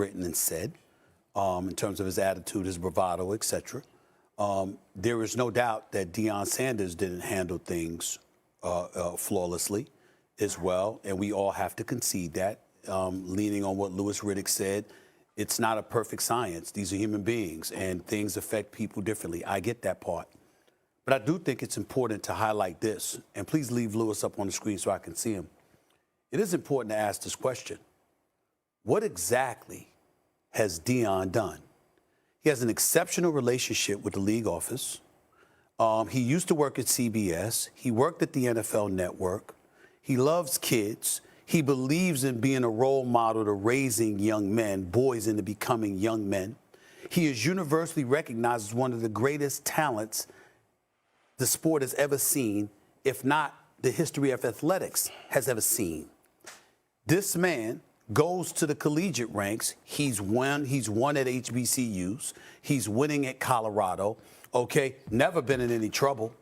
written and said in terms of his attitude, his bravado, etc. There is no doubt that Deion Sanders didn't handle things flawlessly as well, and we all have to concede that. Leaning on what Louis Riddick said, it's not a perfect science. These are human beings, and things affect people differently. I get that part. But I do think it's important to highlight this, and please leave Louis up on the screen so I can see him. It is important to ask this question. What exactly has Deion done? He has an exceptional relationship with the league office. He used to work at CBS. He worked at the NFL Network. He loves kids. He believes in being a role model to raising young men, boys into becoming young men. He is universally recognized as one of the greatest talents the sport has ever seen, if not the history of athletics has ever seen. This man goes to the collegiate ranks. He's won at HBCUs. He's winning at Colorado. Okay, never been in any trouble.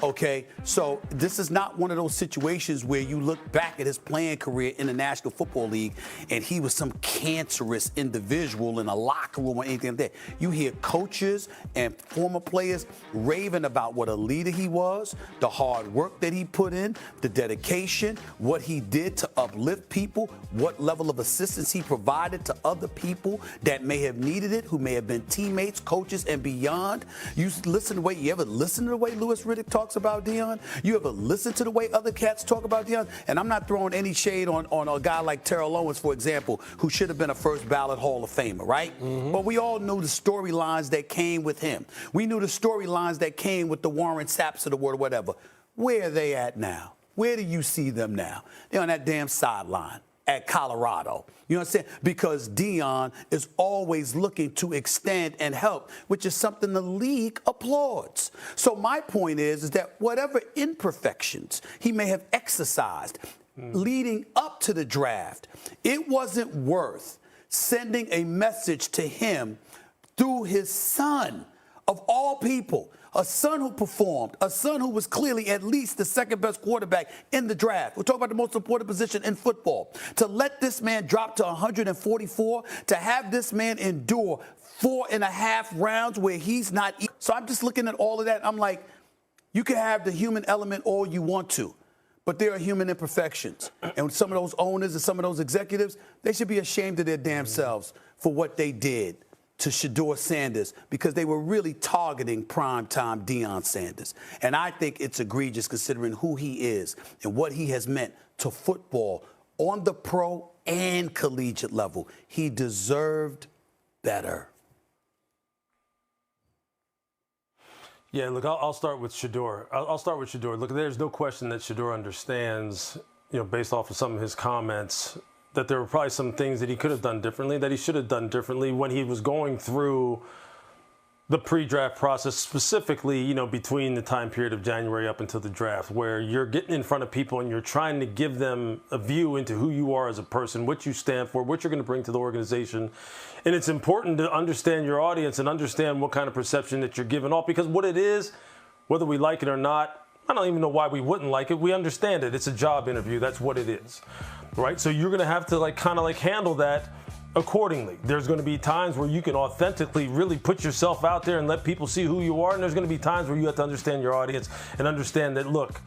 Okay, so this is not one of those situations where you look back at his playing career in the National Football League and he was some cancerous individual in a locker room or anything like that. You hear coaches and former players raving about what a leader he was, the hard work that he put in, the dedication, what he did to uplift people, what level of assistance he provided to other people that may have needed it, who may have been teammates, coaches, and beyond. You ever listen to the way Louis Riddick talks about Deion? You ever listen to the way other cats talk about Deion? And I'm not throwing any shade on a guy like Terrell Owens, for example, who should have been a first ballot Hall of Famer, right? Mm-hmm. But we all knew the storylines that came with him. We knew the storylines that came with the Warren Sapps of the world or whatever. Where are they at now? Where do you see them now? They're on that damn sideline at Colorado. You know what I'm saying? Because Deion is always looking to extend and help, which is something the league applauds. So my point is that whatever imperfections he may have exercised leading up to the draft, it wasn't worth sending a message to him through his son, of all people. A son who performed, a son who was clearly at least the second best quarterback in the draft. We're talking about the most important position in football. To let this man drop to 144, to have this man endure 4.5 rounds where he's not. So I'm just looking at all of that. I'm like, you can have the human element all you want to, but there are human imperfections. And some of those owners and some of those executives, they should be ashamed of their damn selves for what they did to Shador Sanders, because they were really targeting primetime Deion Sanders. And I think it's egregious considering who he is and what he has meant to football on the pro and collegiate level. He deserved better. Yeah, look, I'll start with Shador. I'll start with Shador. Look, there's no question that Shador understands, based off of some of his comments, that there were probably some things that he could have done differently, that he should have done differently when he was going through the pre-draft process, specifically, between the time period of January up until the draft, where you're getting in front of people and you're trying to give them a view into who you are as a person, what you stand for, what you're going to bring to the organization. And it's important to understand your audience and understand what kind of perception that you're giving off, because what it is, whether we like it or not, I don't even know why we wouldn't like it. We understand it. It's a job interview. That's what it is, right? So you're going to have to handle that accordingly. There's going to be times where you can authentically really put yourself out there and let people see who you are. And there's going to be times where you have to understand your audience and understand that, look,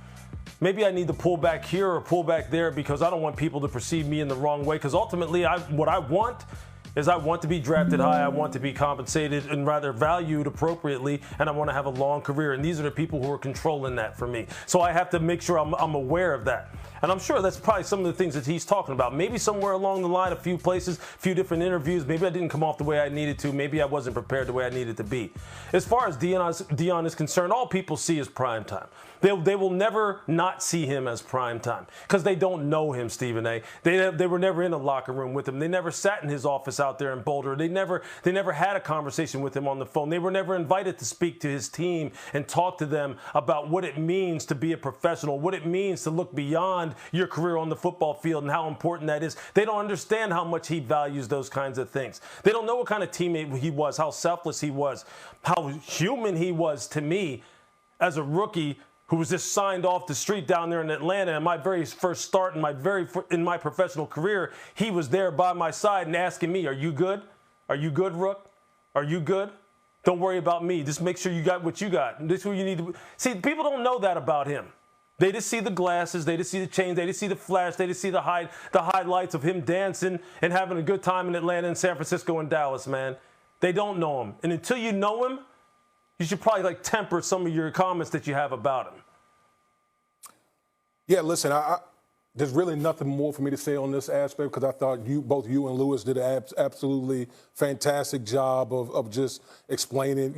maybe I need to pull back here or pull back there because I don't want people to perceive me in the wrong way. Because ultimately, what I want is I want to be drafted high, I want to be compensated and rather valued appropriately, and I want to have a long career. And these are the people who are controlling that for me. So I have to make sure I'm aware of that. And I'm sure that's probably some of the things that he's talking about. Maybe somewhere along the line, a few places, a few different interviews, maybe I didn't come off the way I needed to. Maybe I wasn't prepared the way I needed to be. As far as Deion is concerned, all people see is primetime. They will never not see him as primetime because they don't know him, Stephen A. They were never in a locker room with him. They never sat in his office out there in Boulder. They never had a conversation with him on the phone. They were never invited to speak to his team and talk to them about what it means to be a professional, what it means to look beyond your career on the football field and how important that is. They don't understand how much he values those kinds of things. They don't know what kind of teammate he was, how selfless he was, how human he was to me as a rookie who was just signed off the street down there in Atlanta. And my very first start in my professional career, he was there by my side and asking me, "Are you good? Are you good, Rook? Are you good? Don't worry about me. Just make sure you got what you got. This is what you need to." See, people don't know that about him. They just see the glasses, they just see the chains, they just see the flash, they just see the highlights of him dancing and having a good time in Atlanta and San Francisco and Dallas, man. They don't know him. And until you know him, you should probably temper some of your comments that you have about him. Yeah, listen, there's really nothing more for me to say on this aspect because I thought both you and Lewis did an absolutely fantastic job of just explaining,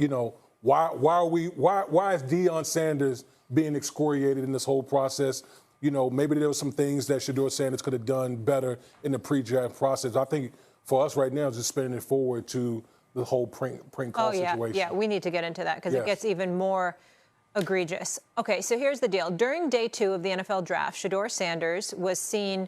why is Deion Sanders being excoriated in this whole process. Maybe there were some things that Shador Sanders could have done better in the pre-draft process. I think for us right now, just spinning it forward to the whole prank call situation. Yeah, we need to get into that because it gets even more egregious. Okay, so here's the deal. During day 2 of the NFL draft, Shador Sanders was seen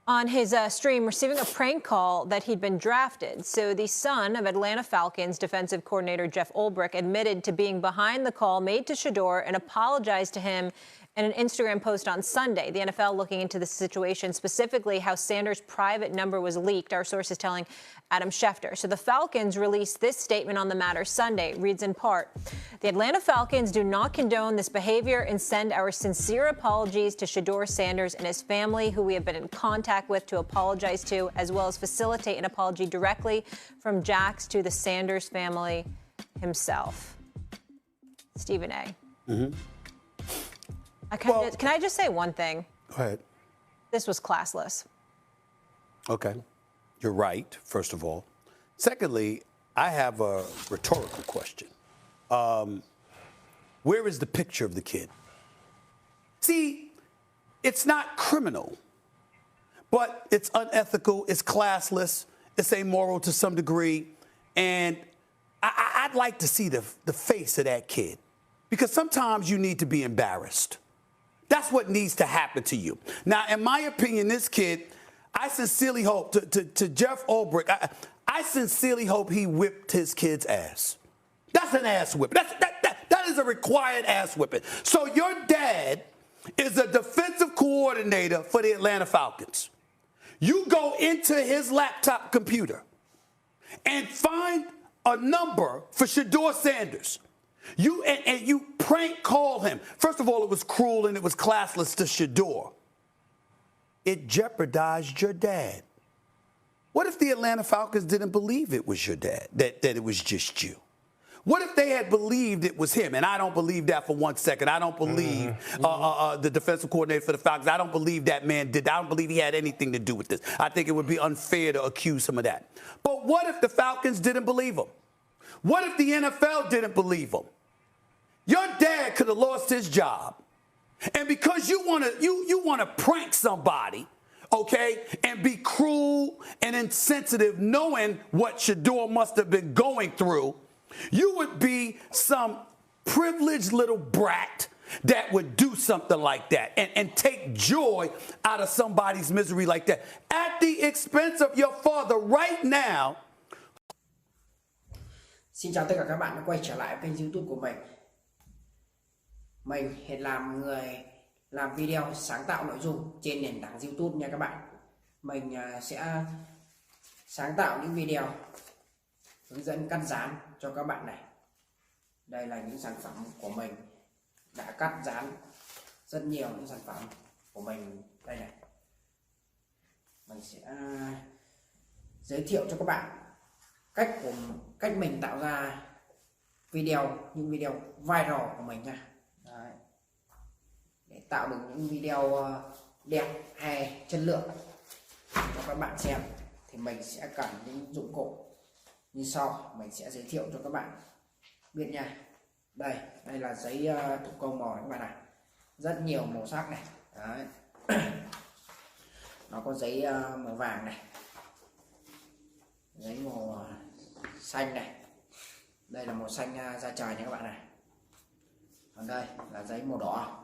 on his stream receiving a prank call that he'd been drafted. So the son of Atlanta Falcons defensive coordinator Jeff Ulbrich admitted to being behind the call made to Shador and apologized to him in an Instagram post on Sunday. The NFL looking into the situation, specifically how Sanders' private number was leaked, our source is telling Adam Schefter. So the Falcons released this statement on the matter Sunday. Reads in part, "The Atlanta Falcons do not condone this behavior and send our sincere apologies to Shador Sanders and his family, who we have been in contact with to apologize to, as well as facilitate an apology directly from Jax to the Sanders family himself." Stephen A. Mm-hmm. Can I just say one thing? Go ahead. This was classless. Okay. You're right, first of all. Secondly, I have a rhetorical question. Where is the picture of the kid? See, it's not criminal, but it's unethical, it's classless, it's amoral to some degree, and I'd like to see the face of that kid, because sometimes you need to be embarrassed. That's what needs to happen to you. Now, in my opinion, this kid, I sincerely hope, to Jeff Ulbrich, I sincerely hope he whipped his kid's ass. That's an ass whipping. That is a required ass whipping. So your dad is a defensive coordinator for the Atlanta Falcons. You go into his laptop computer and find a number for Shador Sanders. You prank call him. First of all, it was cruel and it was classless to Shador. It jeopardized your dad. What if the Atlanta Falcons didn't believe it was your dad, that it was just you? What if they had believed it was him? And I don't believe that for 1 second. I don't believe the defensive coordinator for the Falcons. I don't believe that man did. I don't believe he had anything to do with this. I think it would be unfair to accuse him of that. But what if the Falcons didn't believe him? What if the NFL didn't believe him? Your dad could have lost his job. And because you want to prank somebody, okay, and be cruel and insensitive, knowing what Shador must have been going through, you would be some privileged little brat that would do something like that and take joy out of somebody's misery like that at the expense of your father right now. Xin chào tất cả các bạn đã quay trở lại kênh YouTube của mình. Mình hiện làm người làm video sáng tạo nội dung trên nền tảng YouTube nha các bạn. Mình sẽ sáng tạo những video hướng dẫn cắt dán cho các bạn này. Đây là những sản phẩm của mình đã cắt dán rất nhiều những sản phẩm của mình đây này. Mình sẽ giới thiệu cho các bạn cách mình tạo ra những video viral của mình nha. Đấy. Để tạo được những video đẹp hay chất lượng cho các bạn xem thì mình sẽ cần những dụng cụ như sau. Mình sẽ giới thiệu cho các bạn biết nha. Đây là giấy thủ công màu các bạn này, rất nhiều màu sắc này. Đấy. Nó có giấy màu vàng này, giấy màu xanh này, đây là màu xanh da trời nha các bạn này. Còn đây là giấy màu đỏ.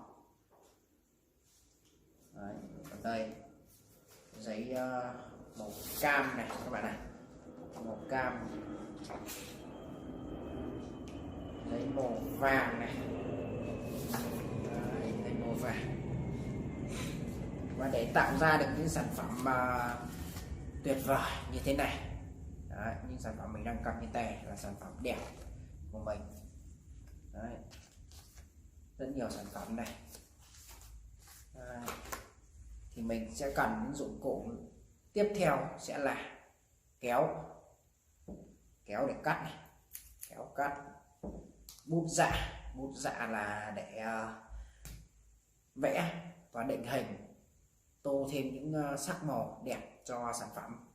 Đấy. Còn đây giấy màu cam này các bạn này, màu cam, giấy màu vàng này. Đấy. màu vàng. Và để tạo ra được những sản phẩm tuyệt vời như thế này, đấy, những sản phẩm mình đang cầm trên tay là sản phẩm đẹp của mình. Đấy, rất nhiều sản phẩm này. Đấy, thì mình sẽ cần những dụng cụ tiếp theo sẽ là kéo để cắt này, kéo cắt, bút dạ là để vẽ và định hình, tô thêm những sắc màu đẹp cho sản phẩm.